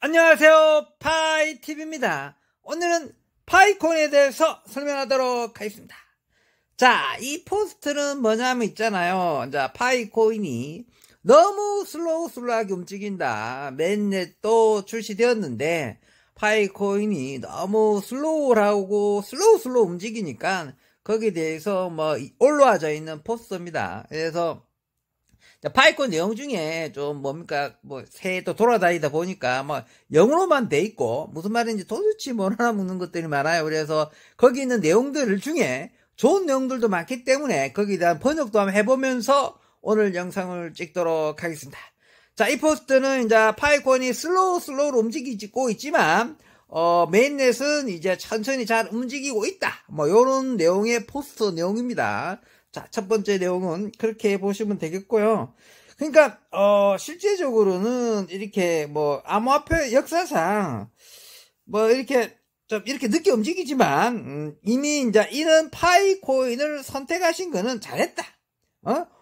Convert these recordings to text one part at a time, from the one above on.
안녕하세요, 파이TV입니다. 오늘은 파이코인에 대해서 설명하도록 하겠습니다. 자, 이 포스트는 뭐냐면 있잖아요. 자, 파이코인이 너무 슬로우하게 움직인다. 맨넷도 출시되었는데 파이코인이 너무 슬로우 움직이니까 거기에 대해서 뭐 올라와져 있는 포스트입니다. 그래서 파이콘 내용 중에 좀 뭡니까, 새도 돌아다니다 보니까 영어로만 돼 있고, 무슨 말인지 도대체 못 알아먹는 것들이 많아요. 그래서 거기 있는 내용들 중에 좋은 내용들도 많기 때문에 거기에 대한 번역도 한번 해보면서 오늘 영상을 찍도록 하겠습니다. 자, 이 포스트는 이제 파이콘이 슬로우로 움직이고 있지만, 메인넷은 이제 천천히 잘 움직이고 있다. 요런 내용의 포스트 내용입니다. 자, 첫 번째 내용은 그렇게 보시면 되겠고요. 그러니까 실제적으로는 이렇게 암호화폐 역사상 이렇게 좀 이렇게 늦게 움직이지만 이미 이제 이런 파이코인을 선택하신 거는 잘했다.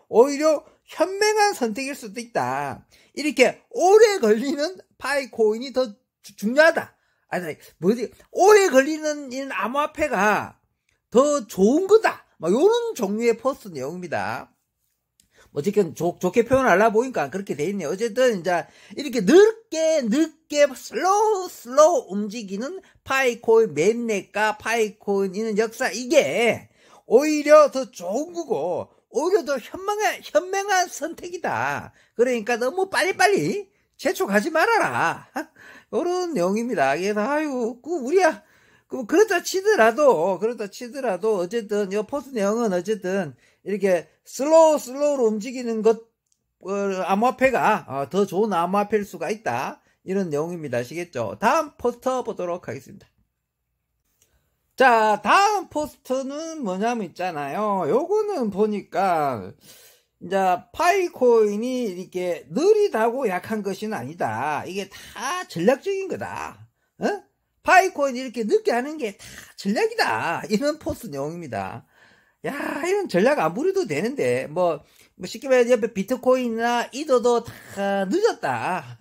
오히려 현명한 선택일 수도 있다. 이렇게 오래 걸리는 파이코인이 더 중요하다. 오래 걸리는 이 암호화폐가 더 좋은 거다. 요런 종류의 포스트 내용입니다. 어쨌든 좋게 표현하려 보니까 그렇게 돼 있네요. 어쨌든 이제 이렇게 늦게 슬로우 움직이는 파이코인 맨넷과 파이코인이는 역사, 이게 오히려 더 좋은 거고 오히려 더 현명한 선택이다. 그러니까 너무 빨리빨리 재촉하지 말아라. 요런 내용입니다. 그래서 우리야 그렇다 치더라도, 어쨌든, 이 포스트 내용은 어쨌든, 이렇게, 슬로우로 움직이는 암호화폐가, 더 좋은 암호화폐일 수가 있다. 이런 내용입니다. 아시겠죠? 다음 포스터 보도록 하겠습니다. 자, 다음 포스트는 뭐냐면 있잖아요. 요거는 보니까, 이제, 파이코인이 이렇게 느리다고 약한 것은 아니다. 이게 다 전략적인 거다. 파이코인 이렇게 늦게 하는 게 다 전략이다. 이런 포스트 내용입니다. 야, 이런 전략 안 부려도 되는데, 쉽게 말해서 옆에 비트코인이나 이더도 다 늦었다.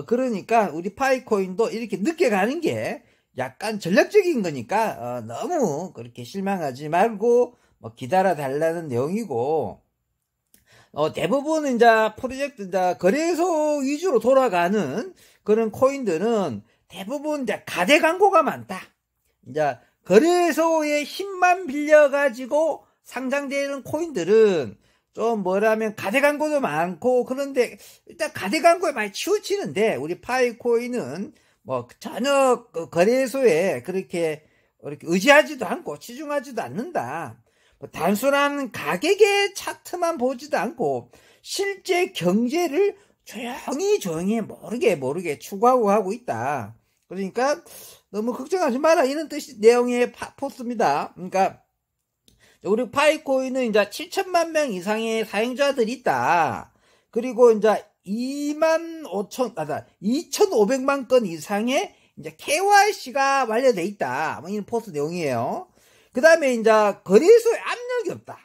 그러니까 우리 파이코인도 이렇게 늦게 가는 게 약간 전략적인 거니까, 너무 그렇게 실망하지 말고, 기다려 달라는 내용이고, 대부분 이제 프로젝트, 이제 거래소 위주로 돌아가는 그런 코인들은 대부분 이제 가대 광고가 많다. 이제 거래소의 힘만 빌려가지고 상장되는 코인들은 좀 가대 광고도 많고, 그런데 일단 가대 광고에 많이 치우치는데 우리 파이코인은 전혀 거래소에 그렇게 의지하지도 않고 치중하지도 않는다. 단순한 가격의 차트만 보지도 않고 실제 경제를 조용히 모르게 추구하고 하고 있다. 그러니까 너무 걱정하지 마라, 이런 내용의 포스트입니다. 그러니까 우리 파이코인은 이제 7천만 명 이상의 사용자들이 있다. 그리고 이제 2,500만 건 이상의 이제 KYC가 완료돼 있다. 이런 포스트 내용이에요. 그 다음에 이제 거래소에 압력이 없다.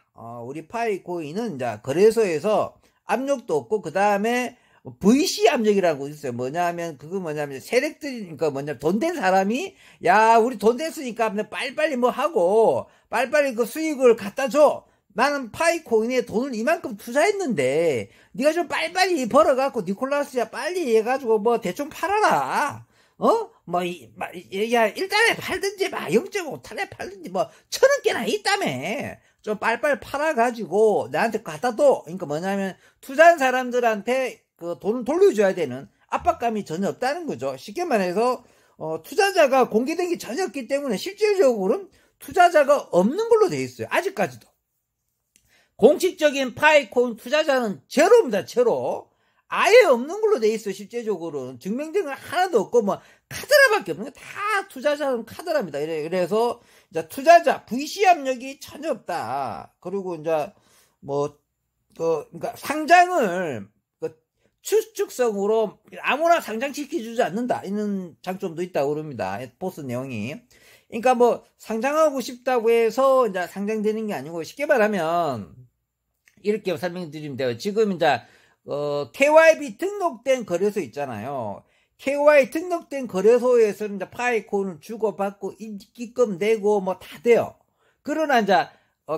우리 파이코인은 이제 거래소에서 압력도 없고, 그 다음에 VC 압력이라고 있어요. 세력들이, 돈 된 사람이, 야, 우리 돈 됐으니까 빨리빨리 하고, 빨리빨리 그 수익을 갖다 줘. 나는 파이코인에 돈을 이만큼 투자했는데, 네가 좀 빨리빨리 벌어갖고, 니콜라스야, 빨리 해가지고, 대충 팔아라. 일단에 팔든지, 0.5탄에 팔든지, 1,000원께나 있다며. 좀 빨리빨리 팔아가지고, 나한테 갖다 둬. 그러니까 투자한 사람들한테 돈을 돌려줘야 되는 압박감이 전혀 없다는 거죠. 쉽게 말해서 투자자가 공개된 게 전혀 없기 때문에 실질적으로는 투자자가 없는 걸로 돼 있어요. 아직까지도 공식적인 파이코인 투자자는 제로입니다. 제로. 아예 없는 걸로 돼 있어요. 실제적으로는 증명된 건 하나도 없고 카드라밖에 없는 거 다 투자자는 카드랍니다. 그래서 이제 투자자 VC 압력이 전혀 없다. 그리고 이제 그러니까 상장을 추측성으로 아무나 상장시켜주지 않는다. 이런 장점도 있다고 그럽니다. 포스트 내용이. 그러니까 상장하고 싶다고 해서 이제 상장되는 게 아니고, 쉽게 말하면 이렇게 설명드리면 돼요. 지금 이제 KYB 등록된 거래소 있잖아요. KY 등록된 거래소에서는 이제 파이콘을 주고받고 입금 되고 뭐 다 돼요. 그러나 이제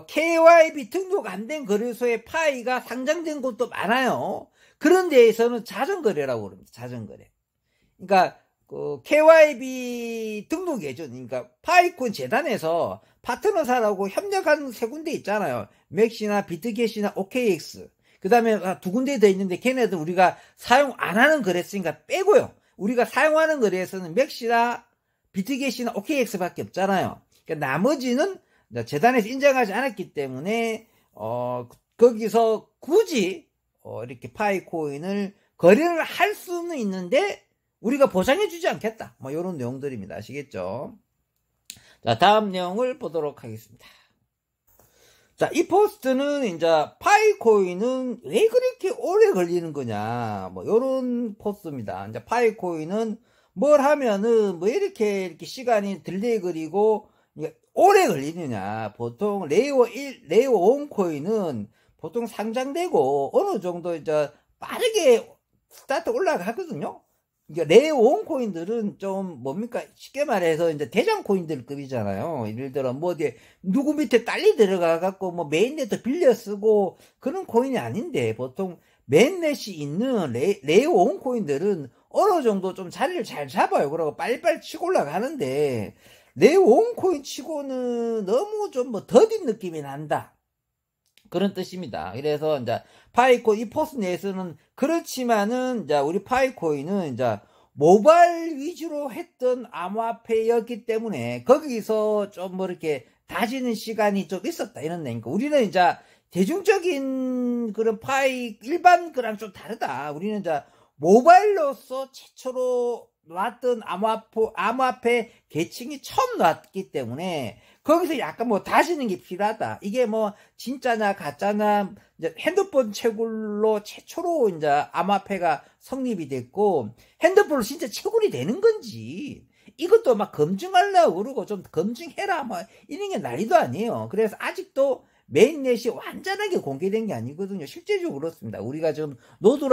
KYB 등록 안 된 거래소에 파이가 상장된 곳도 많아요. 그런 데에서는 자전거래라고 그럽니다. 자전거래. 그러니까 KYB 등록 예전, 그러니까 파이콘 재단에서 파트너사라고 협력하는 세 군데 있잖아요. 맥시나 비트겟이나 OKX. 그 다음에 두 군데 더 있는데 걔네들 우리가 사용 안 하는 거래소니까 빼고요. 우리가 사용하는 거래에서는 맥시나 비트겟이나 OKX밖에 없잖아요. 그러니까 나머지는 재단에서 인정하지 않았기 때문에 거기서 굳이 이렇게 파이코인을 거래를 할 수는 있는데 우리가 보장해 주지 않겠다. 뭐 이런 내용들입니다. 아시겠죠? 자, 다음 내용을 보도록 하겠습니다. 자, 이 포스트는 이제 파이코인은 왜 그렇게 오래 걸리는 거냐, 뭐 이런 포스트입니다. 이제 파이코인은 뭘 하면은 뭐 이렇게 시간이 딜레이 그리고 오래 걸리느냐. 보통 레이어 1, 레이어 5 코인은 보통 상장되고 어느 정도 이제 빠르게 스타트 올라가거든요. 레이어 5 코인들은 좀 뭡니까? 쉽게 말해서 이제 대장 코인들급이잖아요. 예를 들어 뭐 어디 누구 밑에 딸리 들어가 갖고 뭐 메인넷도 빌려 쓰고 그런 코인이 아닌데, 보통 메인넷이 있는 레이어 5 코인들은 어느 정도 좀 자리를 잘 잡아요. 그러고 빨리빨리 치고 올라가는데 레이어 5 코인 치고는 너무 좀 뭐 더딘 느낌이 난다. 그런 뜻입니다. 그래서 이제 파이코인 이 포스 내에서는 그렇지만은 이제 우리 파이코인은 이제 모바일 위주로 했던 암호화폐였기 때문에 거기서 좀 뭐 이렇게 다지는 시간이 좀 있었다 이런 얘기니까, 우리는 이제 대중적인 그런 일반 거랑 좀 다르다. 우리는 이제 모바일로서 최초로 놨던 암호화폐 계층이 처음 놨기 때문에 거기서 약간 뭐 다지는 게 필요하다. 이게 뭐 진짜냐 가짜냐, 이제 핸드폰 채굴로 최초로 이제 암호화폐가 성립이 됐고, 핸드폰으로 진짜 채굴이 되는 건지 이것도 막 검증하려고 그러고 좀 검증해라 뭐 이런 게 난리도 아니에요. 그래서 아직도 메인넷이 완전하게 공개된 게 아니거든요. 실제적으로 그렇습니다. 우리가 지금 노드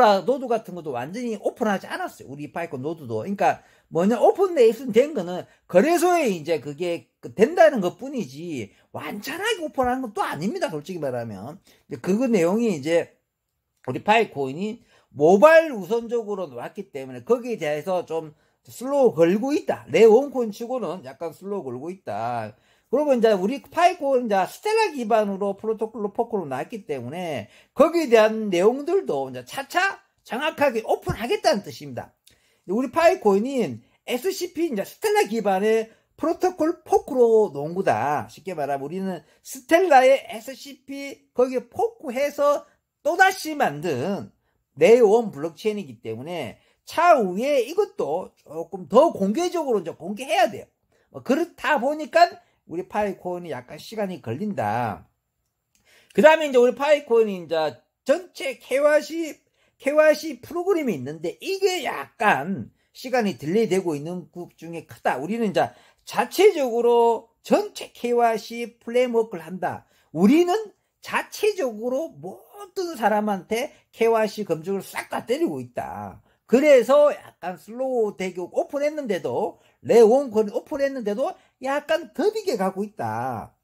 같은 것도 완전히 오픈하지 않았어요. 우리 파이콘 노드도. 그러니까 뭐냐, 오픈넷은 된 거는 거래소에 이제 그게 된다는 것 뿐이지 완전하게 오픈하는 건 또 아닙니다. 솔직히 말하면. 그거 내용이 이제 우리 파이코인이 모바일 우선적으로 나왔기 때문에 거기에 대해서 좀 슬로우 걸고 있다. 레온코인 치고는 약간 슬로우 걸고 있다. 그리고 이제 우리 파이코인 이제 스텔라 기반으로 프로토콜로 포크로 나왔기 때문에 거기에 대한 내용들도 이제 차차 정확하게 오픈하겠다는 뜻입니다. 우리 파이코인이 SCP 이제 스텔라 기반의 프로토콜 포크로 놓은 거다. 쉽게 말하면 우리는 스텔라의 SCP 거기에 포크해서 또다시 만든 레이어 1 블록체인이기 때문에 차후에 이것도 조금 더 공개적으로 이제 공개해야 돼요. 그렇다 보니까 우리 파이코인이 약간 시간이 걸린다. 그 다음에 이제 우리 파이코인이 이제 전체 KYC 프로그램이 있는데 이게 약간 시간이 딜레이 되고 있는 것 중에 크다. 우리는 이제 자체적으로 전체 KYC 프레임워크를 한다. 우리는 자체적으로 모든 사람한테 KYC 검증을 싹 다 때리고 있다. 그래서 약간 슬로우 되고 오픈했는데도 레온 오픈했는데도 약간 더디게 가고 있다.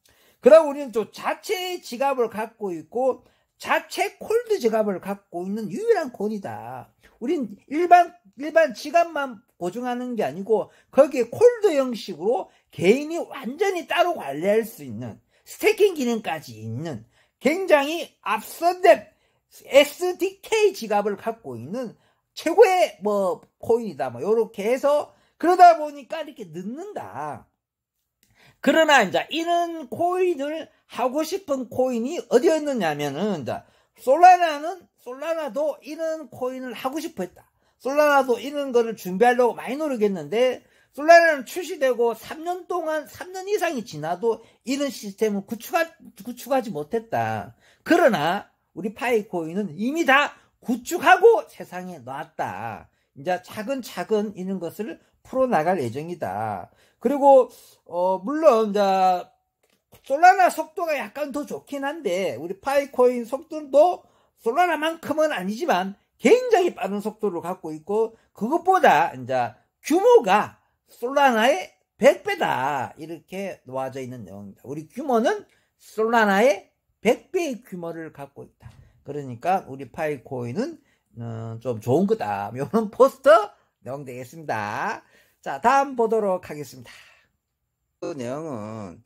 그러고 우리는 또 자체 지갑을 갖고 있고 자체 콜드 지갑을 갖고 있는 유일한 코인이다. 우린 일반 지갑만 보증하는 게 아니고 거기에 콜드 형식으로 개인이 완전히 따로 관리할 수 있는 스테이킹 기능까지 있는 굉장히 앞서된 SDK 지갑을 갖고 있는 최고의 뭐 코인이다. 뭐 요렇게 해서 그러다 보니까 이렇게 늦는다. 그러나 이제 이런 코인을 하고 싶은 코인이 어디였느냐면은 이제 솔라나도 이런 코인을 하고 싶어 했다. 솔라나도 이런 거를 준비하려고 많이 노력했는데 솔라나는 출시되고 3년 이상이 지나도 이런 시스템을 구축하지 못했다. 그러나 우리 파이코인은 이미 다 구축하고 세상에 놨다. 이제 차근차근 이런 것을 풀어나갈 예정이다. 그리고 물론 이제 솔라나 속도가 약간 더 좋긴 한데, 우리 파이코인 속도도 솔라나만큼은 아니지만 굉장히 빠른 속도를 갖고 있고, 그것보다 이제 규모가 솔라나의 100배다. 이렇게 놓아져 있는 내용입니다. 우리 규모는 솔라나의 100배의 규모를 갖고 있다. 그러니까 우리 파이코인은 좀 좋은 거다. 이런 포스터 내용 되겠습니다. 자, 다음 보도록 하겠습니다. 그 내용은,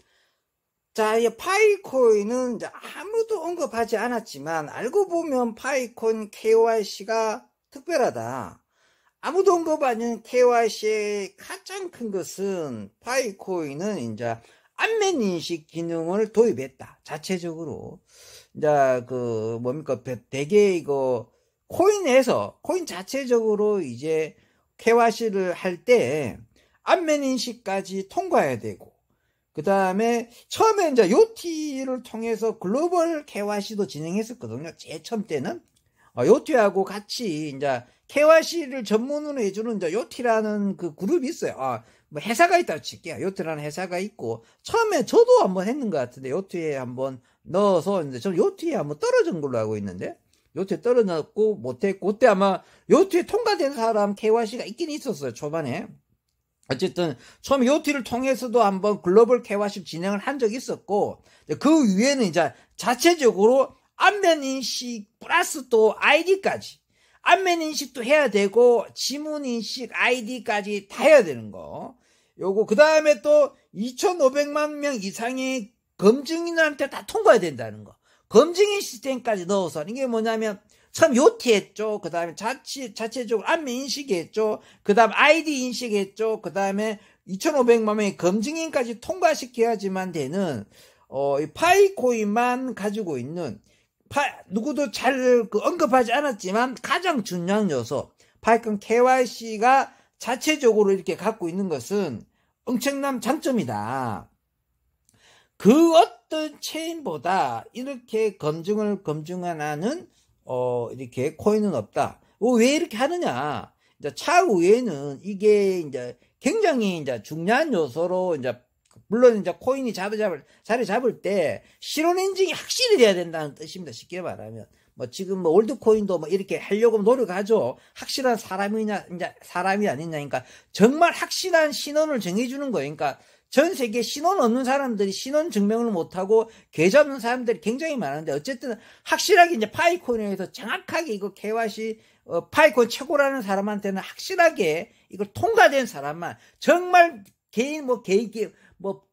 자, 이 파이코인은 이제 아무도 언급하지 않았지만 알고 보면 파이코인 KYC가 특별하다. 아무도 언급하는 KYC의 가장 큰 것은 파이코인은 이제 안면 인식 기능을 도입했다. 자체적으로. 이제 대개 이거 코인 자체적으로 이제 KYC를 할 때 안면 인식까지 통과해야 되고, 그 다음에 처음에 이제 요티를 통해서 글로벌 KYC도 진행했었거든요. 제일 처음 때는 요티하고 같이 이제 KYC를 전문으로 해주는 이제 요티라는 그 그룹이 있어요. 뭐 회사가 있다고 칠게요. 요티라는 회사가 있고, 처음에 저도 한번 했는 것 같은데 요티에 한번 넣어서, 이제 저는 요티에 한번 떨어진 걸로 알고 있는데, 요티에 떨어졌고 못했고, 그때 아마 요티에 통과된 사람 KYC가 있긴 있었어요, 초반에. 어쨌든 처음 요티를 통해서도 한번 글로벌 KYC 진행을 한 적이 있었고, 그 위에는 이제 자체적으로 안면 인식 플러스 또 아이디까지, 안면 인식도 해야 되고 지문 인식 아이디까지 다 해야 되는 거. 요거 그 다음에 또 2,500만 명 이상의 검증인한테 다 통과해야 된다는 거. 검증인 시스템까지 넣어서, 이게 뭐냐면 처음 요티 했죠. 그 다음에 자체적으로 안면 인식했죠. 그 다음 아이디 인식했죠. 그 다음에 2,500만 명의 검증인까지 통과시켜야지만 되는, 이 파이코인만 가지고 있는, 누구도 잘 언급하지 않았지만 가장 중요한 요소, 파이코인 KYC가 자체적으로 이렇게 갖고 있는 것은 엄청난 장점이다. 그 어떤 체인보다 이렇게 검증하는 이렇게 코인은 없다. 왜 이렇게 하느냐? 이제 차후에는 이게 이제 굉장히 이제 중요한 요소로, 이제 물론 이제 코인이 자리 잡을 때 신원 인증이 확실히 돼야 된다는 뜻입니다. 쉽게 말하면. 뭐 지금 뭐 올드코인도 뭐 이렇게 하려고 노력하죠. 확실한 사람이 아니냐니까, 정말 확실한 신원을 정해주는 거예요. 그러니까 전 세계 신원 없는 사람들이 신원 증명을 못하고 계좌 없는 사람들이 굉장히 많은데, 어쨌든 확실하게 이제 파이코인에서 정확하게 이거 KYC, 파이코인 최고라는 사람한테는 확실하게 이걸 통과된 사람만, 정말 개인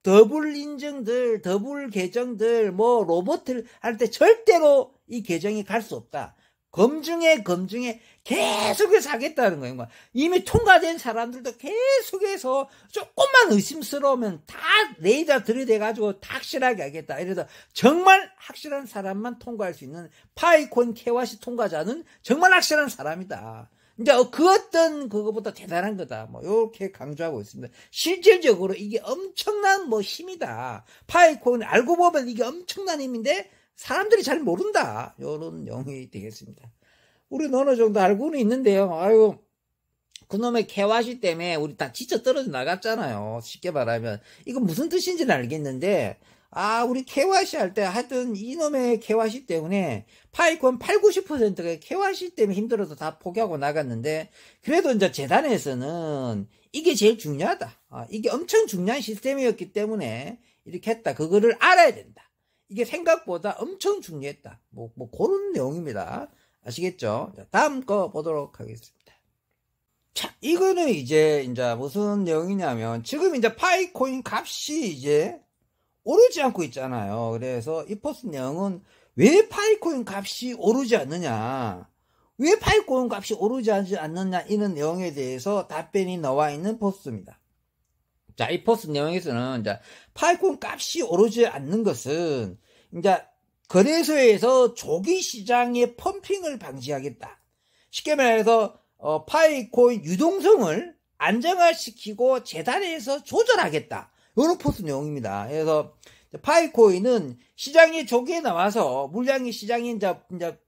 더블 인증들, 더블 계정들, 로봇을 할 때 절대로 이 계정이 갈 수 없다. 검증에 계속해서 하겠다는 거예요. 이미 통과된 사람들도 계속해서 조금만 의심스러우면 다 레이더 들이대가지고 다 확실하게 하겠다. 이래서 정말 확실한 사람만 통과할 수 있는 파이코인 KYC 통과자는 정말 확실한 사람이다. 이제 그 어떤 그거보다 대단한 거다. 이렇게 강조하고 있습니다. 실질적으로 이게 엄청난 힘이다. 파이코인 알고 보면 이게 엄청난 힘인데 사람들이 잘 모른다. 이런 내용이 되겠습니다. 우리는 어느 정도 알고는 있는데요. 아유, 그놈의 KYC 때문에 우리 다 지쳐 떨어져 나갔잖아요. 쉽게 말하면. 이거 무슨 뜻인지는 알겠는데, 우리 KYC 할 때 하여튼 이놈의 KYC 때문에 파이콘 80~90%가 KYC 때문에 힘들어서 다 포기하고 나갔는데, 그래도 이제 재단에서는 이게 제일 중요하다. 이게 엄청 중요한 시스템이었기 때문에 이렇게 했다. 그거를 알아야 된다. 이게 생각보다 엄청 중요했다. 그런 내용입니다. 아시겠죠? 자, 다음 거 보도록 하겠습니다. 자, 이거는 이제 무슨 내용이냐면, 지금 이제 파이코인 값이 이제 오르지 않고 있잖아요. 그래서 이 포스트 내용은 왜 파이코인 값이 오르지 않느냐, 왜 파이코인 값이 오르지 않느냐, 이런 내용에 대해서 답변이 나와 있는 포스트입니다. 자, 이 포스트 내용에서는 이제 파이코인 값이 오르지 않는 것은 이제 거래소에서 조기 시장의 펌핑을 방지하겠다. 쉽게 말해서 파이코인 유동성을 안정화시키고 재단에서 조절하겠다. 이런 포스트 내용입니다. 그래서 파이코인은 시장이 조기에 나와서 물량이 시장이 이제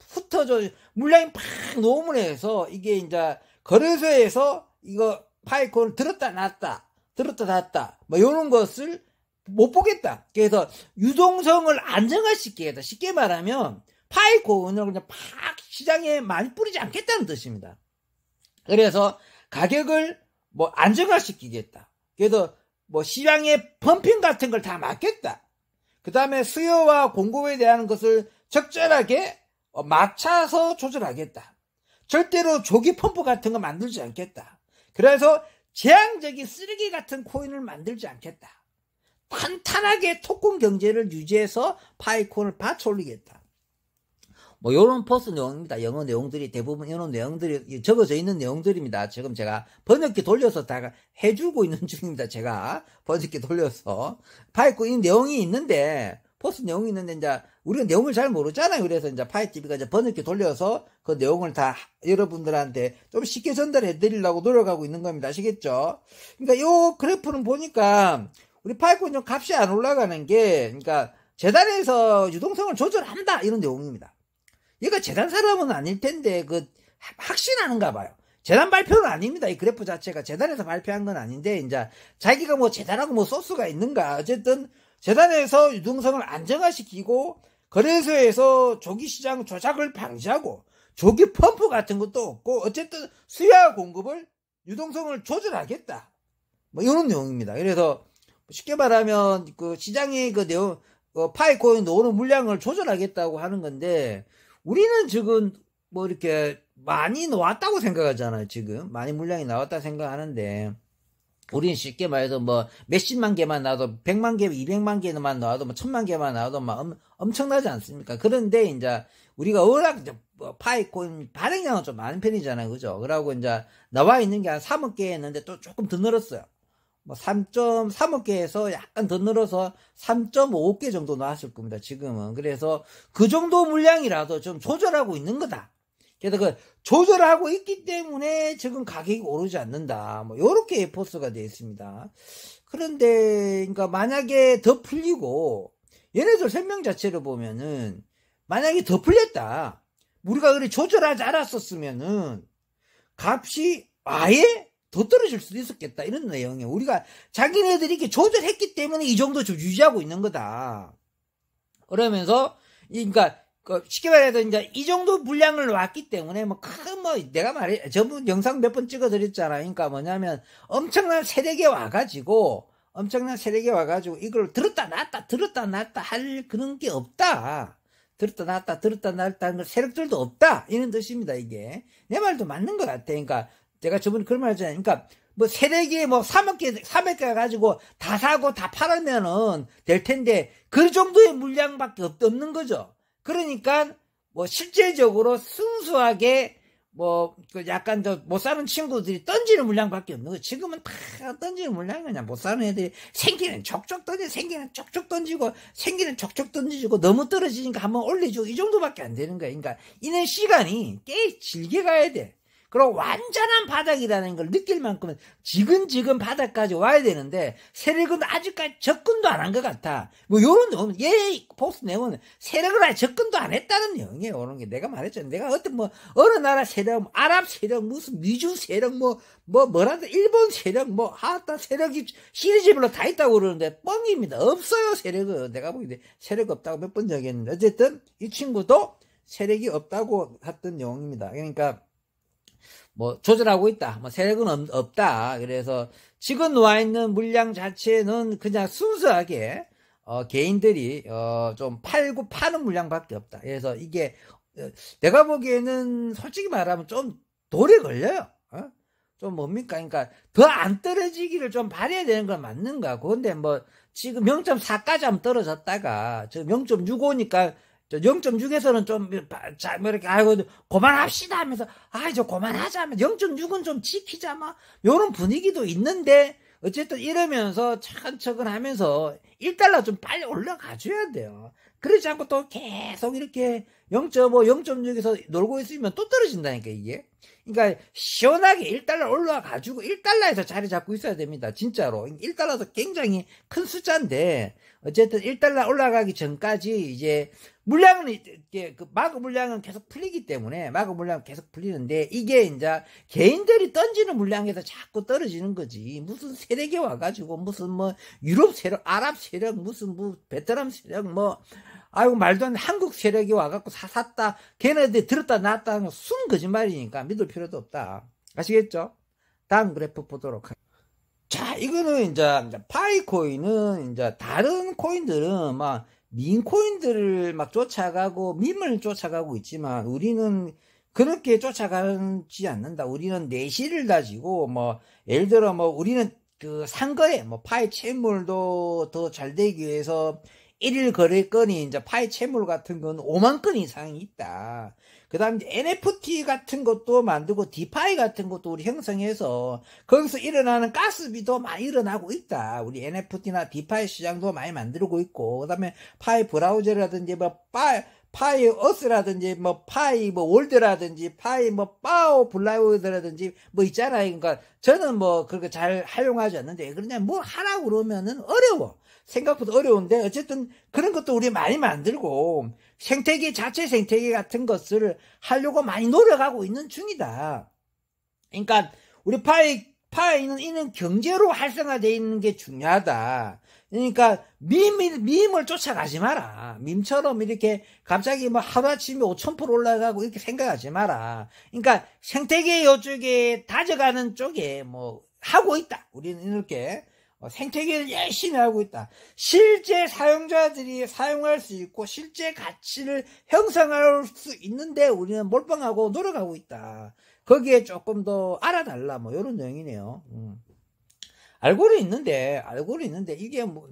흩어져 물량이 팍 녹음을 해서 이게 이제 거래소에서 이거 파이코인을 들었다 놨다 이런 것을 못 보겠다. 그래서 유동성을 안정화시키겠다. 쉽게 말하면 파이콘을 그냥 팍 시장에 많이 뿌리지 않겠다는 뜻입니다. 그래서 가격을 뭐 안정화시키겠다. 그래서 뭐 시장의 펌핑 같은 걸 다 막겠다. 그 다음에 수요와 공급에 대한 것을 적절하게 맞춰서 조절하겠다. 절대로 조기 펌프 같은 거 만들지 않겠다. 그래서 재앙적인 쓰레기 같은 코인을 만들지 않겠다. 탄탄하게 토큰 경제를 유지해서 파이콘을 받쳐 올리겠다. 뭐 요런 포스트 내용입니다. 영어 내용들이 대부분 이런 내용들이 적어져 있는 내용들입니다. 지금 제가 번역기 돌려서 다 해주고 있는 중입니다. 제가 번역기 돌려서 파이콘 내용이 있는데 포스트 내용이 있는데 이제 우리가 내용을 잘 모르잖아요. 그래서 이제 파이TV가 이제 번역기 돌려서 그 내용을 다 여러분들한테 좀 쉽게 전달해 드리려고 노력하고 있는 겁니다. 아시겠죠? 그러니까 요 그래프는 보니까 우리 파이콘 좀 값이 안 올라가는 게 그러니까 재단에서 유동성을 조절한다 이런 내용입니다. 얘가 재단 사람은 아닐 텐데 그 확신하는가 봐요. 재단 발표는 아닙니다. 이 그래프 자체가 재단에서 발표한 건 아닌데 이제 자기가 뭐 재단하고 뭐 소스가 있는가 어쨌든 재단에서 유동성을 안정화시키고 거래소에서 조기 시장 조작을 방지하고 조기 펌프 같은 것도 없고 어쨌든 수요와 공급을 유동성을 조절하겠다. 뭐 이런 내용입니다. 그래서 쉽게 말하면 그 시장의 그 내용 파이코인 나오는 물량을 조절하겠다고 하는 건데 우리는 지금 뭐 이렇게 많이 나왔다고 생각하잖아요. 지금 많이 물량이 나왔다 생각하는데 우리는 쉽게 말해서 뭐 몇십만 개만 나와도 100만 개, 200만 개만 나와도 뭐 1000만 개만 나와도 막 엄청나지 않습니까? 그런데 이제 우리가 워낙 파이코인 발행량은 좀 많은 편이잖아요. 그죠? 그러고 이제 나와 있는 게 한 3억 개였는데 또 조금 더 늘었어요. 뭐 3.3억 개에서 약간 더 늘어서 3.5억 개 정도 나왔을 겁니다. 지금은. 그래서 그 정도 물량이라도 좀 조절하고 있는 거다. 그래서 그 조절하고 있기 때문에 지금 가격이 오르지 않는다. 뭐 요렇게 포스가 되어 있습니다. 그런데 그러니까 만약에 더 풀리고 얘네들 설명 자체를 보면은 만약에 더 풀렸다. 우리가 그래 조절하지 않았었으면은 값이 아예 더 떨어질 수도 있었겠다. 이런 내용이에요. 우리가 자기네들이 이렇게 조절했기 때문에 이 정도 좀 유지하고 있는 거다. 그러면서 그러니까 쉽게 말해서 이제 이 정도 물량을 왔기 때문에 뭐 큰 뭐 내가 저번 영상 몇 번 찍어드렸잖아요. 그러니까 뭐냐면 엄청난 세력이 와가지고 이걸 들었다 놨다 할 그런 게 없다. 들었다 놨다 하는 세력들도 없다. 이런 뜻입니다. 이게 내 말도 맞는 것 같아. 그러니까 제가 저번에 그런 말 했잖아요. 그러니까 뭐 세력이 뭐 300개 가지고 다 사고 다 팔으면은 될 텐데 그 정도의 물량밖에 없는 거죠. 그러니까 뭐 실질적으로 순수하게 뭐 약간 못 사는 친구들이 던지는 물량밖에 없는 거. 지금은 다 던지는 물량이 그냥 못 사는 애들이 생기는 족족 던지고 생기는 족족 던지고 너무 떨어지니까 한번 올려주고 이 정도밖에 안 되는 거야. 그러니까 이는 시간이 꽤 길게 가야 돼. 그리고 완전한 바닥이라는 걸 느낄 만큼은 지근지근 바닥까지 와야 되는데 세력은 아직까지 접근도 안 한 것 같아. 뭐 요런 내용, 얘 포스트 내용은 세력을 아직 접근도 안 했다는 내용이에요. 그런 게 내가 말했잖아. 내가 어떤 뭐 어느 나라 세력, 아랍 세력, 무슨 미주 세력, 뭐라도 일본 세력, 세력이 시리즈별로 다 있다고 그러는데 뻥입니다. 없어요, 세력은. 내가 보기에 세력 없다고 몇 번 얘기했는데 어쨌든 이 친구도 세력이 없다고 했던 내용입니다. 그러니까 뭐 조절하고 있다. 뭐 세력은 없다. 그래서 지금 놓아 있는 물량 자체는 그냥 순수하게 개인들이 좀 팔고 파는 물량밖에 없다. 그래서 이게 내가 보기에는 솔직히 말하면 좀 오래 걸려요. 좀 뭡니까? 그러니까 더 안 떨어지기를 좀 바라야 되는 건 맞는가? 그런데 뭐 지금 0.4까지 한번 떨어졌다가 지금 0.65니까 0.6에서는 좀, 이렇게, 아이고, 그만합시다 하면서, 그만하자 하면 0.6은 좀 지키자, 요런 분위기도 있는데, 어쨌든 이러면서 차근차근 하면서 1달러 좀 빨리 올라가줘야 돼요. 그러지 않고 또 계속 이렇게 0.5, 0.6에서 놀고 있으면 또 떨어진다니까, 이게. 그러니까, 시원하게 1달러 올라가지고 1달러에서 자리 잡고 있어야 됩니다. 진짜로. 1달러도 굉장히 큰 숫자인데, 어쨌든 1달러 올라가기 전까지 이제 물량은 이게 그 마구 물량은 계속 풀리기 때문에 마구 물량은 계속 풀리는데 이게 이제 개인들이 던지는 물량에서 자꾸 떨어지는 거지. 무슨 세력이 와가지고 무슨 뭐 유럽 세력, 아랍 세력, 무슨 뭐 베트남 세력 뭐 아이고 말도 안 돼. 한국 세력이 와갖고 샀다. 걔네들 들었다 놨다 하는 순 거짓말이니까 믿을 필요도 없다. 아시겠죠? 다음 그래프 보도록 하겠습니다. 자, 이거는 이제 파이코인은 이제 다른 코인들은 막 밈코인들을 막 쫓아가고 밈을 쫓아가고 있지만 우리는 그렇게 쫓아가지 않는다. 우리는 내실을 가지고 뭐 예를 들어 뭐 우리는 그 산 거에 뭐 파이 채물도 더 잘 되기 위해서 일일 거래건이 이제 파이 채물 같은 건 5만 건 이상이 있다. 그 다음 에 NFT 같은 것도 만들고 디파이 같은 것도 우리 형성해서 거기서 일어나는 가스비도 많이 일어나고 있다. 우리 NFT나 디파이 시장도 많이 만들고 있고 그 다음에 파이 브라우저라든지 뭐 파이 어스라든지 뭐 파이 뭐 월드라든지 파이 뭐 파오 블라우드라든지 뭐 있잖아요. 그러니까 저는 뭐 그렇게 잘 활용하지 않는데 그냥 뭐 하라고 그러면은 어려워. 생각보다 어려운데 어쨌든 그런 것도 우리 많이 만들고 생태계 자체 생태계 같은 것을 하려고 많이 노력하고 있는 중이다. 그러니까 우리 파이는 이는 경제로 활성화되어 있는 게 중요하다. 그러니까 밈을 쫓아가지 마라. 밈처럼 이렇게 갑자기 뭐 하루아침에 5000% 올라가고 이렇게 생각하지 마라. 그러니까 생태계 요쪽에 다져가는 쪽에 뭐 하고 있다. 우리는 이렇게 생태계를 열심히 하고 있다. 실제 사용자들이 사용할 수 있고 실제 가치를 형성할 수 있는데 우리는 몰빵하고 노력하고 있다. 거기에 조금 더 알아달라 뭐 이런 내용이네요. 알고는 있는데 이게 뭐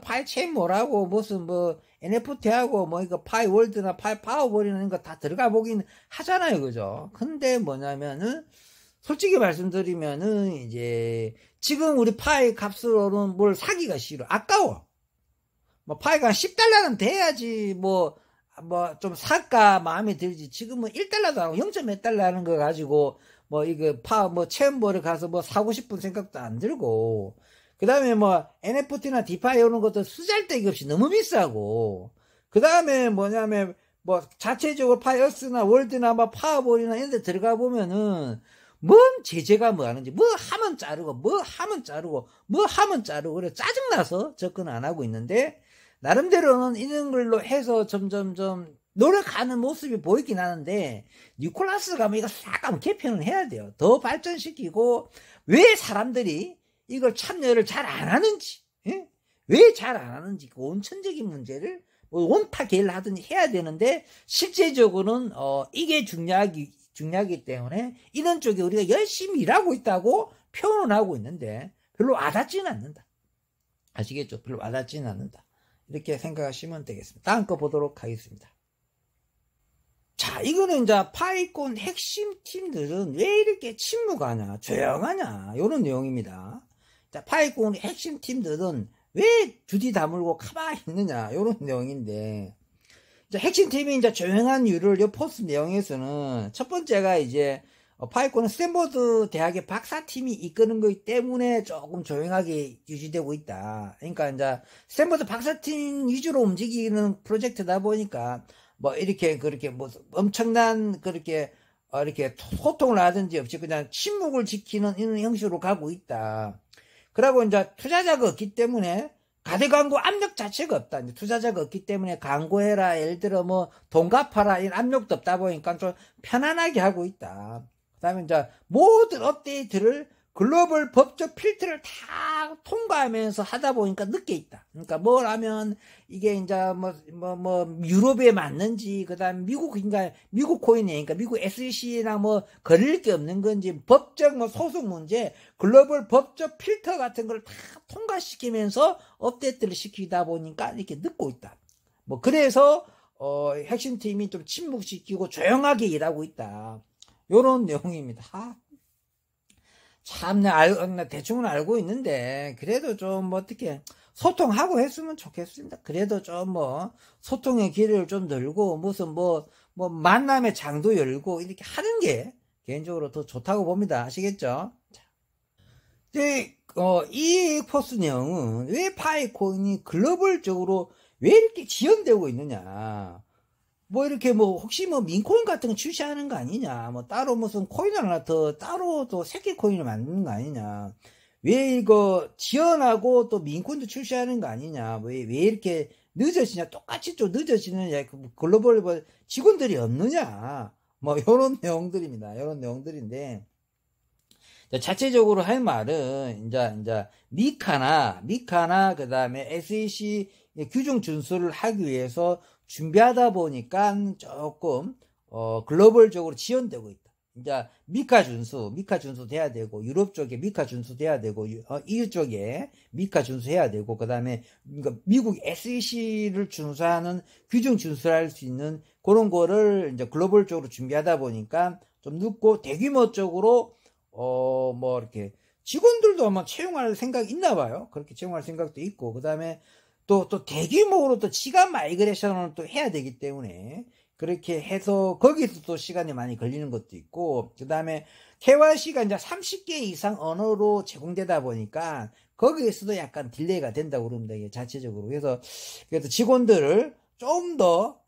파이 체인 뭐라고 무슨 뭐 NFT하고 뭐 이거 파이 월드나 파이 파워버리는 거 다 들어가 보긴 하잖아요, 그죠? 근데 뭐냐면은 솔직히 말씀드리면은 이제 지금 우리 파이 값으로는 뭘 사기가 싫어. 아까워. 뭐 파이가 10달러는 돼야지 뭐 좀 살까 마음에 들지. 지금은 1달러도 안 하고 0. 몇 달러 하는 거 가지고 뭐 이거 뭐 체험보를 가서 뭐 사고 싶은 생각도 안 들고. 그 다음에 뭐 NFT나 디파이 이런 것도 쓰잘데기 없이 너무 비싸고. 그 다음에 뭐냐면 뭐 자체적으로 파이어스나 월드나 뭐 파워볼이나 이런 데 들어가 보면은 뭔 제재가 뭐 하는지 뭐 하면 자르고 그래 짜증나서 접근 안 하고 있는데 나름대로는 이런 걸로 해서 점점점 노력하는 모습이 보이긴 하는데 니콜라스가 뭐 이거 싹 한번 개편을 해야 돼요. 더 발전시키고 왜 사람들이 이걸 참여를 잘 안 하는지 왜 잘 안 하는지 그 원천적인 문제를 뭐 원타 개를 하든지 해야 되는데 실제적으로는 이게 중요하기 때문에 이런 쪽에 우리가 열심히 일하고 있다고 표현을 하고 있는데 별로 와닿지는 않는다. 아시겠죠? 별로 와닿지는 않는다. 이렇게 생각하시면 되겠습니다. 다음 거 보도록 하겠습니다. 자, 이거는 이제 파이콘 핵심 팀들은 왜 이렇게 침묵하냐, 조용하냐, 이런 내용입니다. 자, 파이콘 핵심 팀들은 왜 주디 다물고 가만히 있느냐, 이런 내용인데, 이제 핵심 팀이 이제 조용한 이유를 이 포스트 내용에서는 첫 번째가 이제 파이콘은 스탠퍼드 대학의 박사팀이 이끄는 거기 때문에 조금 조용하게 유지되고 있다. 그러니까 이제 스탠퍼드 박사팀 위주로 움직이는 프로젝트다 보니까 뭐 이렇게 그렇게 뭐 엄청난 그렇게 이렇게 소통을 하든지 없이 그냥 침묵을 지키는 이런 형식으로 가고 있다. 그리고 이제 투자자가 없기 때문에 가대 광고 압력 자체가 없다. 이제 투자자가 없기 때문에 광고해라. 예를 들어 뭐 돈 갚아라. 이런 압력도 없다 보니까 좀 편안하게 하고 있다. 그 다음에 이제 모든 업데이트를 글로벌 법적 필터를 다 통과하면서 하다 보니까 늦게 있다. 그러니까 뭘 하면 이게 이제 유럽에 맞는지, 그 다음 미국 코인이니까 미국 SEC나 뭐 거릴 게 없는 건지, 법적 뭐 소송 문제, 글로벌 법적 필터 같은 걸 다 통과시키면서 업데이트를 시키다 보니까 이렇게 늦고 있다. 뭐 그래서, 핵심 팀이 좀 침묵시키고 조용하게 일하고 있다. 요런 내용입니다. 참, 대충은 알고 있는데, 그래도 좀, 어떻게, 소통하고 했으면 좋겠습니다. 그래도 좀 소통의 길을 좀 늘고, 무슨 만남의 장도 열고, 이렇게 하는 게, 개인적으로 더 좋다고 봅니다. 아시겠죠? 이 포스트 내용은, 왜 파이코인이 글로벌적으로 왜 이렇게 지연되고 있느냐. 뭐 이렇게 뭐 혹시 뭐 민코인 같은 거 출시하는 거 아니냐, 뭐 따로 무슨 코인 하나 더 따로 또 새끼 코인을 만드는 거 아니냐, 왜 이거 지원하고 또 민코인도 출시하는 거 아니냐, 왜 이렇게 늦어지냐, 똑같이 좀 늦어지느냐, 글로벌 뭐 직원들이 없느냐, 뭐 요런 내용들입니다. 요런 내용들인데, 자체적으로 할 말은 이제 미카나 그다음에 SEC 규정 준수를 하기 위해서 준비하다 보니까 조금 글로벌적으로 지연되고 있다. 이제 미카 준수 돼야 되고, 유럽 쪽에 미카 준수 돼야 되고, EU 쪽에 미카 준수해야 되고, 그다음에 미국 SEC를 준수하는 규정 준수를 할 수 있는 그런 거를 이제 글로벌적으로 준비하다 보니까 좀 늦고, 대규모 쪽으로 뭐 이렇게 직원들도 아마 채용할 생각이 있나 봐요. 그렇게 채용할 생각도 있고, 그다음에 또 대규모로 또 시간 마이그레이션을 또 해야 되기 때문에 그렇게 해서 거기서 또 시간이 많이 걸리는 것도 있고, 그다음에 KYC가 이제 30개 이상 언어로 제공되다 보니까 거기에서도 약간 딜레이가 된다고 그럽니다. 이게 자체적으로. 그래서 직원들을 좀 더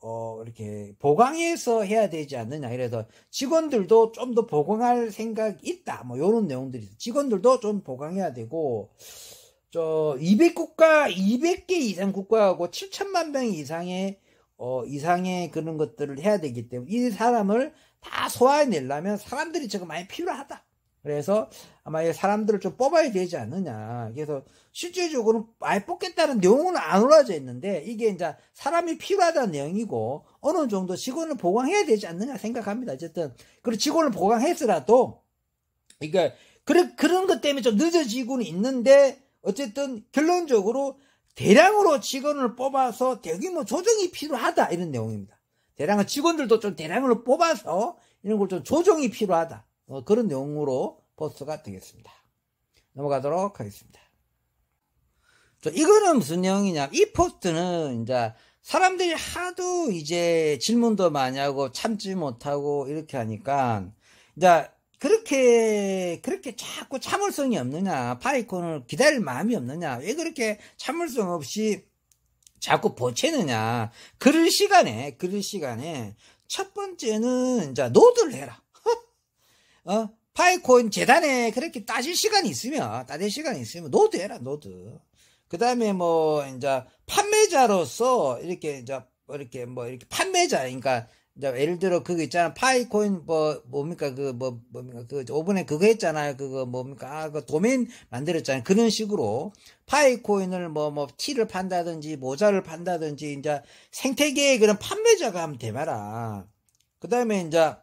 이렇게 보강해서 해야 되지 않느냐. 그래서 직원들도 좀 더 보강할 생각이 있다. 뭐 요런 내용들이 있어요. 직원들도 좀 보강해야 되고, 200개 이상 국가하고 7천만 명 이상의 그런 것들을 해야 되기 때문에 이 사람을 다 소화해내려면 사람들이 지금 많이 필요하다. 그래서 아마 이 사람들을 좀 뽑아야 되지 않느냐. 그래서 실질적으로 많이 뽑겠다는 내용은 안 올라져 있는데, 이게 이제 사람이 필요하다는 내용이고, 어느 정도 직원을 보강해야 되지 않느냐 생각합니다. 어쨌든, 그리고 직원을 보강했으라도, 그러니까, 그런 것 때문에 좀 늦어지고는 있는데, 어쨌든 결론적으로 대량으로 직원을 뽑아서 대규모 조정이 필요하다, 이런 내용입니다. 직원들도 좀 대량으로 뽑아서 이런 걸 좀 조정이 필요하다. 그런 내용으로 포스트가 되겠습니다. 넘어가도록 하겠습니다. 이거는 무슨 내용이냐? 이 포스트는 이제 사람들이 하도 이제 질문도 많이 하고 참지 못하고 이렇게 하니까, 이제 그렇게 자꾸 참을성이 없느냐, 파이콘을 기다릴 마음이 없느냐, 왜 그렇게 참을성 없이 자꾸 보채느냐. 그럴 시간에 첫 번째는 이제 노드를 해라. 파이콘 재단에 그렇게 따질 시간이 있으면 노드 해라, 노드. 그 다음에 뭐 이제 판매자로서 이렇게 판매자, 그러니까 이제 예를 들어 그거 있잖아, 파이코인 뭡니까 그 오번에 그거 했잖아요. 그거 뭡니까, 그 도메인 만들었잖아요. 그런 식으로 파이코인을 티를 판다든지 모자를 판다든지 이제 생태계의 그런 판매자가 하면 되마라. 그 다음에 이제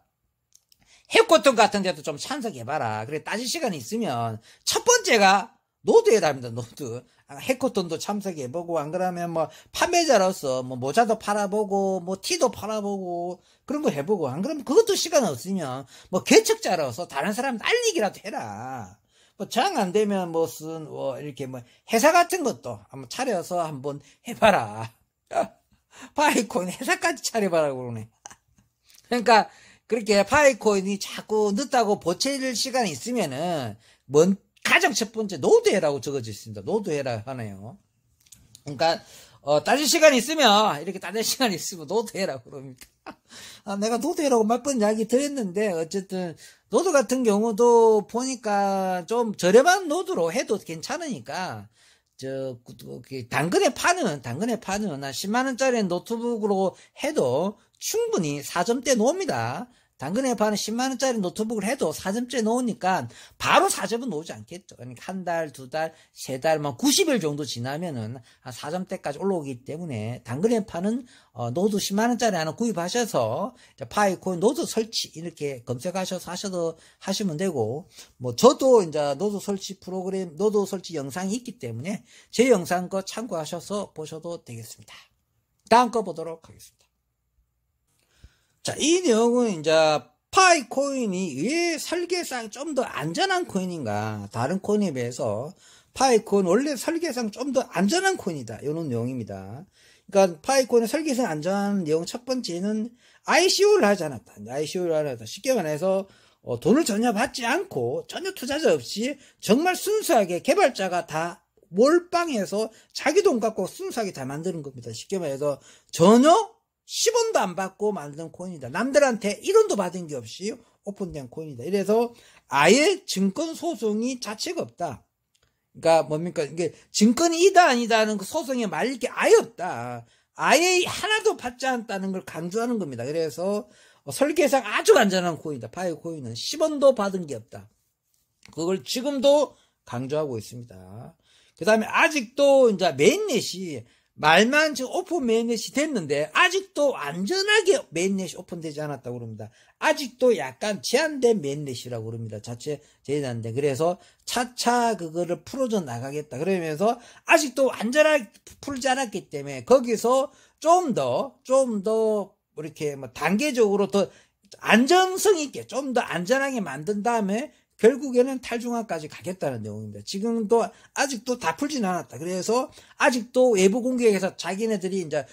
해코톤 같은 데도 좀 참석해봐라. 그래, 따질 시간이 있으면 첫 번째가 노드에다 합니다. 노드. 해코톤도 참석해보고, 안 그러면 판매자로서 모자도 팔아보고, 티도 팔아보고, 그런 거 해보고, 안 그러면 그것도 시간 없으면 개척자로서 다른 사람 알리기라도 해라. 정 안 되면 이렇게 회사 같은 것도 한번 차려서 한번 해봐라. 파이코인 회사까지 차려봐라 그러네. 그러니까 그렇게 파이코인이 자꾸 늦다고 보채릴 시간이 있으면은 가장 첫 번째 노드해라고 적어져 있습니다. 노드해라 하네요. 그러니까 따질 시간이 있으면, 이렇게 따질 시간이 있으면 노드해라 그럽니다. 내가 노드해라고 몇 번 이야기 드렸는데, 어쨌든 노드 같은 경우도 보니까 좀 저렴한 노드로 해도 괜찮으니까, 당근에 파는 한 10만원짜리 노트북으로 해도 충분히 4점대 놓습니다. 당근에 파는 10만원짜리 노트북을 해도 4점째 놓으니까 바로 4점은 놓지 않겠죠. 그러니까 한 달, 두 달, 세 달, 90일 정도 지나면은 한 4점대까지 올라오기 때문에 당근에 파는 노드 10만원짜리 하나 구입하셔서 파이코인 노드 설치 이렇게 검색하셔서 하시면 되고, 저도 이제 노드 설치 영상이 있기 때문에 제 영상 거 참고하셔서 보셔도 되겠습니다. 다음 거 보도록 하겠습니다. 자, 이 내용은 이제 파이코인이 왜 설계상 좀 더 안전한 코인인가, 다른 코인에 비해서 파이코인 원래 설계상 좀 더 안전한 코인이다, 이런 내용입니다. 그러니까 파이코인의 설계상 안전한 내용 첫 번째는 ICO를 하지 않았다. 쉽게 말해서 돈을 전혀 받지 않고 전혀 투자자 없이 정말 순수하게 개발자가 다 몰빵해서 자기 돈 갖고 순수하게 다 만드는 겁니다. 쉽게 말해서 전혀 10원도 안 받고 만든 코인이다. 남들한테 1원도 받은 게 없이 오픈된 코인이다. 이래서 아예 증권 소송이 자체가 없다. 그러니까 뭡니까? 이게 증권이 이다 아니다 하는 그 소송의 말릴 게 아예 없다. 아예 하나도 받지 않았다는 걸 강조하는 겁니다. 그래서 설계상 아주 안전한 코인이다. 파이코인은 10원도 받은 게 없다. 그걸 지금도 강조하고 있습니다. 그 다음에 아직도 이제 메인넷이 말만 지금 오픈 메인넷이 됐는데 아직도 안전하게 메인넷이 오픈되지 않았다고 그럽니다. 아직도 약간 제한된 메인넷이라고 그럽니다. 자체 제한된. 그래서 차차 그거를 풀어져 나가겠다. 그러면서 아직도 안전하게 풀지 않았기 때문에 거기서 좀 더 이렇게 뭐 단계적으로 더 안전성 있게 좀 더 안전하게 만든 다음에 결국에는 탈중화까지 가겠다는 내용입니다. 지금도 아직도 다 풀진 않았다. 그래서 아직도 외부 공개에서 자기네들이 이제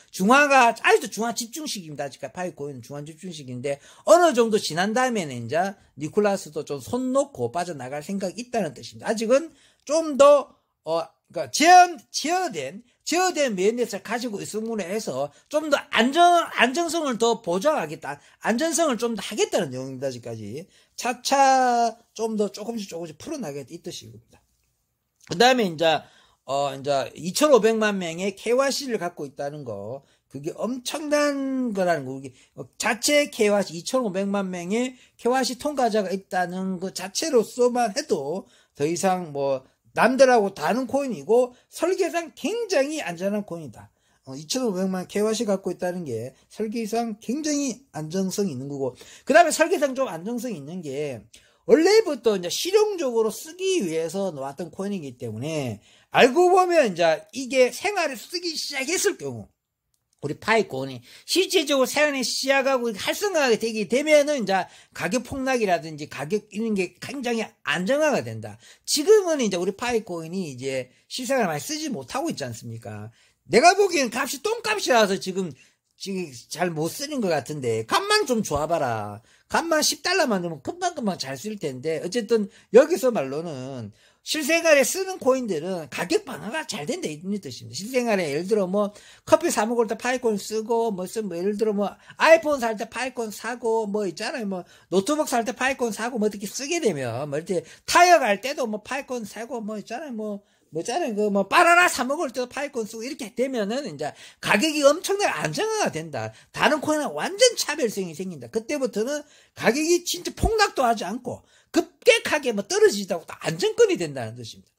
아직도 중화 집중식입니다. 아직 파이코인은 중화 집중식인데 어느 정도 지난 다음에는 이제 니콜라스도 좀 손 놓고 빠져나갈 생각이 있다는 뜻입니다. 아직은 좀 더 그러니까 제어된 메인넷을 가지고 있음으로 해서 좀 더 안정성을 더 보장하겠다. 안전성을 좀 더 하겠다는 내용입니다. 아직까지. 차차 좀 더 조금씩 풀어나가겠다. 이 뜻입니다. 그 다음에 이제 2,500만 명의 KYC를 갖고 있다는 거. 그게 엄청난 거라는 거. 자체 KYC 2,500만 명의 KYC 통과자가 있다는 것 자체로서만 해도 더 이상 뭐 남들하고 다른 코인이고 설계상 굉장히 안전한 코인이다. 2,500만 KYC 갖고 있다는 게 설계상 굉장히 안정성이 있는 거고, 그 다음에 설계상 좀 안정성이 있는 게 원래부터 이제 실용적으로 쓰기 위해서 나왔던 코인이기 때문에 알고 보면 이제 이게 생활에 쓰기 시작했을 경우 우리 파이코인이 실질적으로 생활에 시작하고 활성화가 되게 되면은 이제 가격 폭락이라든지 가격 이런 게 굉장히 안정화가 된다. 지금은 이제 우리 파이코인이 이제 시세를 많이 쓰지 못하고 있지 않습니까? 내가 보기엔 값이 똥값이라서 지금 잘 못 쓰는 것 같은데 값만 좀 좋아봐라. 값만 $10만 주면 금방금방 잘 쓸 텐데 어쨌든 여기서 말로는 실생활에 쓰는 코인들은 가격 방어가 잘 된다 이런 뜻입니다. 실생활에 예를 들어 뭐 커피 사 먹을 때 파이콘 쓰고 뭐 예를 들어 뭐 아이폰 살 때 파이콘 사고 뭐 있잖아요. 뭐 노트북 살 때 파이콘 사고 뭐 이렇게 쓰게 되면 뭐 이렇게 타이어 갈 때도 뭐 파이콘 사고 뭐 있잖아요. 뭐 바나나 사 먹을 때도 파이콘 쓰고 이렇게 되면은 이제 가격이 엄청나게 안정화가 된다. 다른 코인은 완전 차별성이 생긴다. 그때부터는 가격이 진짜 폭락도 하지 않고 급격하게 뭐 떨어지다고 또 안정권이 된다는 뜻입니다.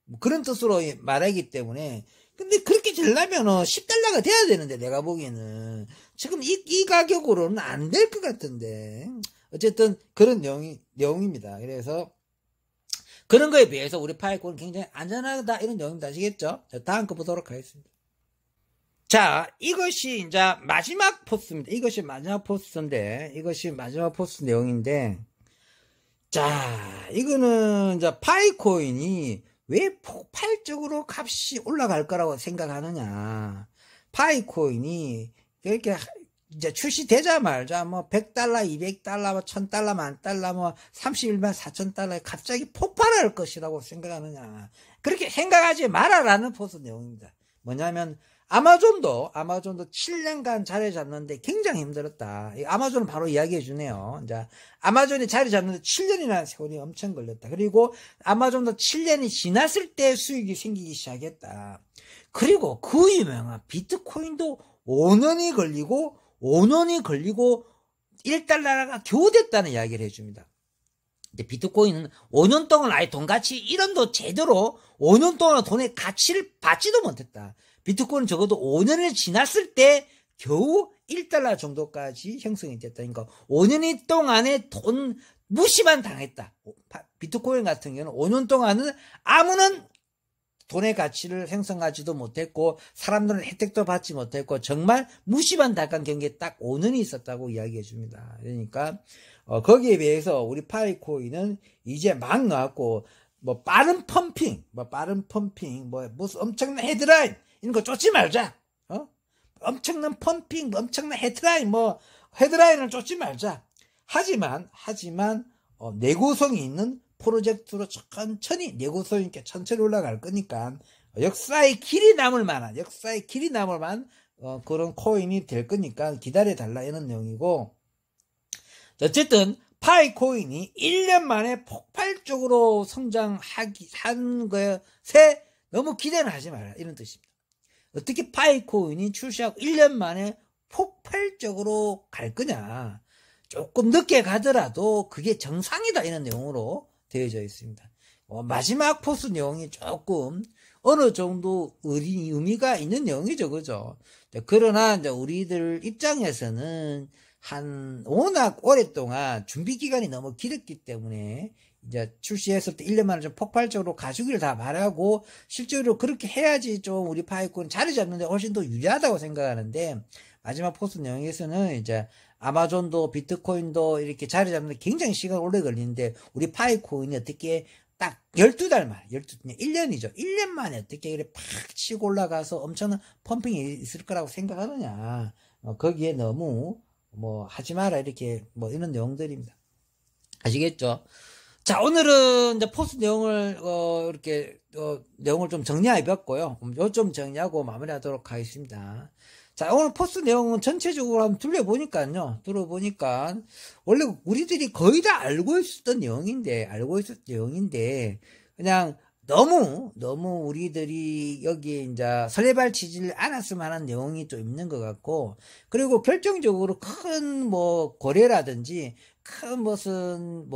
뭐 그런 뜻으로 말하기 때문에. 근데 그렇게 되려면 $10가 돼야 되는데 내가 보기에는 지금 이 가격으로는 안 될 것 같은데 어쨌든 그런 내용입니다. 그래서 그런 거에 비해서 우리 파이콘은 굉장히 안전하다 이런 내용입니다. 아시겠죠? 자, 다음 거 보도록 하겠습니다. 자, 이것이 이제 마지막 포스트입니다. 이것이 마지막 포스트 내용인데, 자, 이거는 이제 파이코인이 왜 폭발적으로 값이 올라갈 거라고 생각하느냐. 파이코인이 이렇게 이제 출시되자마자 뭐 $100, $200, 뭐 $1,000, $10,000, 뭐 $31만 4천 갑자기 폭발할 것이라고 생각하느냐. 그렇게 생각하지 마라라는 포스 내용입니다. 뭐냐면 아마존도 7년간 자리 잡는데 굉장히 힘들었다. 아마존은 바로 이야기해 주네요. 이제 아마존이 자리 잡는데 7년이라는 세월이 엄청 걸렸다. 그리고 아마존도 7년이 지났을 때 수익이 생기기 시작했다. 그리고 그 유명한 비트코인도 5년이 걸리고 $1가 겨우 됐다는 이야기를 해줍니다. 근데 비트코인은 5년 동안 아예 돈가치 1원도 제대로 5년 동안 돈의 가치를 받지도 못했다. 비트코인은 적어도 5년을 지났을 때 겨우 $1 정도까지 형성이 됐다. 그러니까 5년 동안에 돈 무시만 당했다. 비트코인 같은 경우는 5년 동안은 아무런 돈의 가치를 생성하지도 못했고 사람들은 혜택도 받지 못했고 정말 무시만 당한 경기에 딱 5년이 있었다고 이야기해 줍니다. 그러니까 거기에 비해서 우리 파이코인은 이제 막 나왔고 뭐 빠른 펌핑 무슨 엄청난 헤드라인 이런 거 쫓지 말자. 엄청난 펌핑 엄청난 헤드라인 헤드라인을 쫓지 말자. 하지만 내구성이 있는 프로젝트로 천천히 내구성 있게 천천히 올라갈 거니까 역사의 길이 남을 만한 그런 코인이 될 거니까 기다려달라 이런 내용이고, 어쨌든 파이코인이 1년 만에 폭발적으로 성장한 것에 너무 기대는 하지 마라 이런 뜻입니다. 어떻게 파이코인이 출시하고 1년 만에 폭발적으로 갈 거냐, 조금 늦게 가더라도 그게 정상이다 이런 내용으로 되어져 있습니다. 마지막 포스 내용이 조금 어느 정도 의미가 있는 내용이죠, 그죠? 그러나 이제 우리들 입장에서는 워낙 오랫동안 준비 기간이 너무 길었기 때문에 이제 출시했을 때 1년 만에 좀 폭발적으로 가주기를 다 바라고, 실제로 그렇게 해야지 좀 우리 파이콘 자리 잡는데 훨씬 더 유리하다고 생각하는데, 마지막 포스 내용에서는 이제 아마존도 비트코인도 이렇게 자리 잡는데 굉장히 시간 오래 걸리는데, 우리 파이코인이 어떻게 딱 12달 만에, 1년이죠. 1년 만에 어떻게 이렇게 팍 치고 올라가서 엄청난 펌핑이 있을 거라고 생각하느냐. 거기에 너무 하지 마라 이렇게 이런 내용들입니다. 아시겠죠? 자, 오늘은 이제 포스 내용을 이렇게 내용을 좀 정리해 봤고요. 요점 정리하고 마무리하도록 하겠습니다. 자, 오늘 포스 내용은 전체적으로 한번 들어보니까 원래 우리들이 거의 다 알고 있었던 내용인데 그냥 너무 우리들이 여기에 이제 설레발 치질 않았으면 하는 내용이 좀 있는 것 같고, 그리고 결정적으로 큰 거래라든지 큰 무슨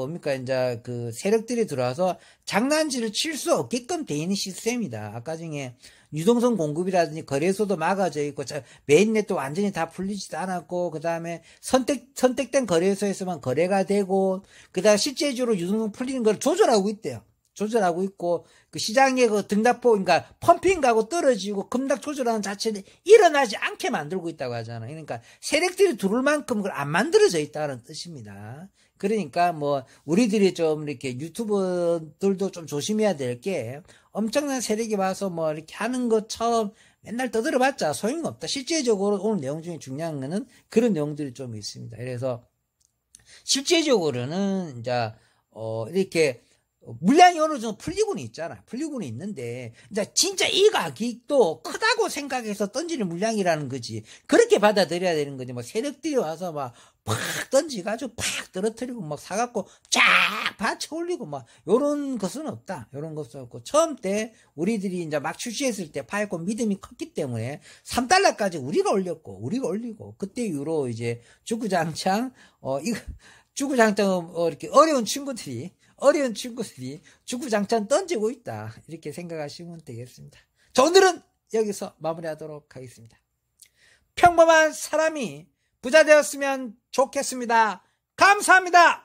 이제 그 세력들이 들어와서 장난질을 칠 수 없게끔 돼 있는 시스템이다. 아까 중에 유동성 공급이라든지 거래소도 막아져 있고, 메인넷도 완전히 다 풀리지도 않았고, 그 다음에 선택된 거래소에서만 거래가 되고, 그 다음에 실제적으로 유동성 풀리는 걸 조절하고 있대요. 조절하고 있고, 그 시장의 그 등락폭, 그러니까 펌핑하고 떨어지고 급락 조절하는 자체는 일어나지 않게 만들고 있다고 하잖아요. 그러니까 세력들이 들어올 만큼 그걸 안 만들어져 있다는 뜻입니다. 그러니까 우리들이 좀 이렇게 유튜버들도 좀 조심해야 될 게, 엄청난 세력이 와서 이렇게 하는 것처럼 맨날 떠들어봤자 소용없다. 실제적으로 오늘 내용 중에 중요한 거는 그런 내용들이 좀 있습니다. 그래서 실제적으로는 이제 이렇게 물량이 어느 정도 풀리고는 있는데, 이제 진짜 이 가격도 크다고 생각해서 던지는 물량이라는 거지. 그렇게 받아들여야 되는 거지. 세력들이 와서 팍 던지가지고 팍 떨어뜨리고 사갖고 쫙 받쳐 올리고 요런 것은 없다. 요런 것은 없고, 처음 때 우리들이 이제 막 출시했을 때 파이콘 믿음이 컸기 때문에 $3까지 우리가 올리고, 그때 이후로 이제 주구장창 이렇게 어려운 친구들이 주구장창 던지고 있다. 이렇게 생각하시면 되겠습니다. 자, 오늘은 여기서 마무리하도록 하겠습니다. 평범한 사람이 부자 되었으면 좋겠습니다. 감사합니다.